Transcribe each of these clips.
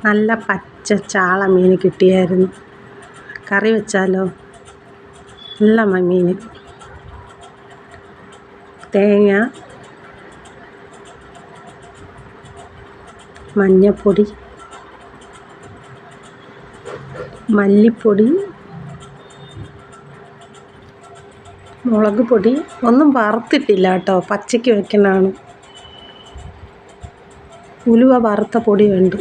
നല്ല പച്ച ചാള മീൻ കിട്ടിയായിരുന്നു. കറി വെച്ചാലോ? നല്ല മീൻ. തേങ്ങ, മഞ്ഞപ്പൊടി, മല്ലിപ്പൊടി, മുളക് പൊടി ഒന്നും വറുത്തിട്ടില്ല കേട്ടോ, പച്ചയ്ക്ക് വെക്കുന്നതാണ്. ഉലുവ വറുത്ത പൊടിയുണ്ട്,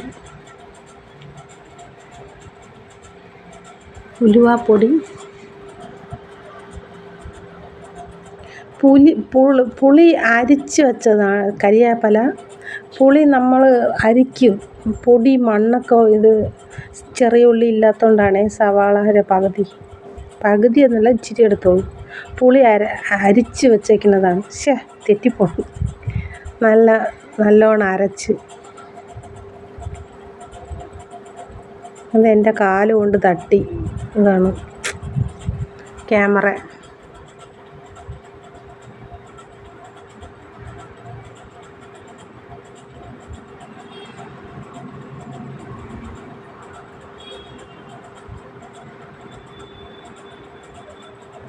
ഉലുവാപ്പൊടി, പുളി അരിച്ച് വെച്ചതാണ്. കരിവേപ്പില, പുളി നമ്മൾ അരിക്കും. പൊടി മണ്ണൊക്കെ ഇത് ചെറിയ ഉള്ളി ഇല്ലാത്തതുകൊണ്ടാണ് സവാള പകുതി എന്നല്ല, ഇച്ചിരി എടുത്തോളൂ. പുളി അരിച്ച് വെച്ചേക്കുന്നതാണ്. തെറ്റിപ്പോയി. നല്ലോണം അരച്ച് അത് എൻ്റെ കാല് കൊണ്ട് തട്ടി. ഇതാണ് ക്യാമറ.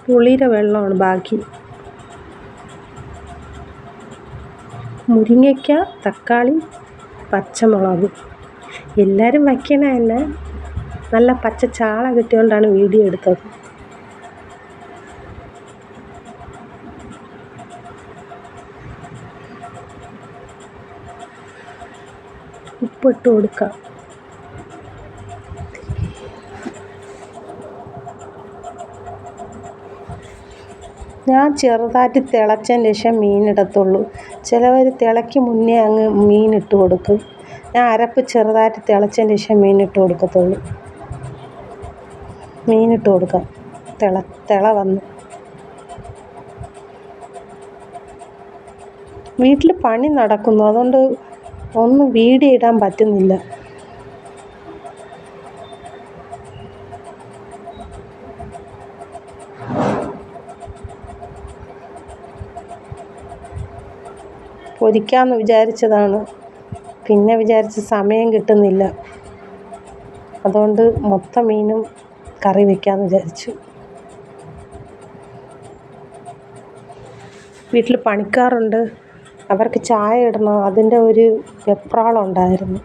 പുളിയുടെ വെള്ളമാണ് ബാക്കി. മുരിങ്ങയ്ക്ക, തക്കാളി, പച്ചമുളക്. എല്ലാവരും വയ്ക്കണതല്ല, നല്ല പച്ച ചാള കിട്ടിയോണ്ടാണ് വീഡിയോ എടുത്തത്. ഉപ്പിട്ട് കൊടുക്കാം. ഞാൻ ചെറുതായിട്ട് തിളച്ചതിന് ശേഷം മീനിടത്തുള്ളൂ. ചിലവർ തിളയ്ക്ക് മുന്നേ അങ്ങ് മീനിട്ട് കൊടുക്കും. ഞാൻ അരപ്പ് ചെറുതായിട്ട് തിളച്ചതിന് ശേഷം മീനിട്ട് കൊടുക്കത്തുള്ളൂ. മീനിട്ട് കൊടുക്കാം. തിള വന്ന് വീട്ടിൽ പണി നടക്കുന്നു, അതുകൊണ്ട് ഒന്നും വീഡിയോ ഇടാൻ പറ്റുന്നില്ല. പൊരിക്കാമെന്ന് വിചാരിച്ചതാണ്, പിന്നെ വിചാരിച്ച് സമയം കിട്ടുന്നില്ല. അതുകൊണ്ട് മൊത്തം മീനും കറി വയ്ക്കാമെന്ന് വിചാരിച്ചു. വീട്ടിൽ പണിക്കാറുണ്ട്, അവർക്ക് ചായ ഇടണം. അതിൻ്റെ ഒരു വെപ്രാളം ഉണ്ടായിരുന്നു.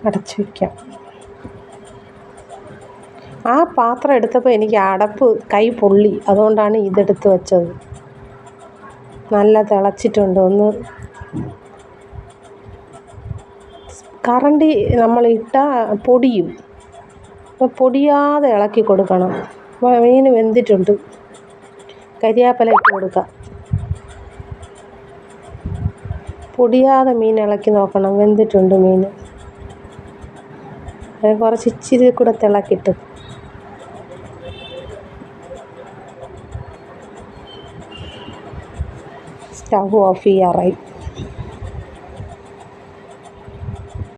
അടച്ചു വയ്ക്കാം. ആ പാത്രം എടുത്തപ്പോൾ എനിക്ക് അടപ്പ് കൈ പൊള്ളി, അതുകൊണ്ടാണ് ഇതെടുത്ത് വെച്ചത്. നല്ല തിളച്ചിട്ടുണ്ട്. ഒന്ന് കറണ്ടി നമ്മൾ ഇട്ടാൽ പൊടിയും, അപ്പോൾ പൊടിയാതെ ഇളക്കി കൊടുക്കണം. മീൻ വെന്തിട്ടുണ്ട്. കരിവേപ്പില ഇട്ട് കൊടുക്കാം. പൊടിയാതെ മീൻ ഇളക്കി നോക്കണം. വെന്തിട്ടുണ്ട് മീൻ. അത് കുറച്ച് ഇച്ചിരി കൂടെ തിളക്കിട്ട് സ്റ്റവ് ഓഫ് ചെയ്യാറായി.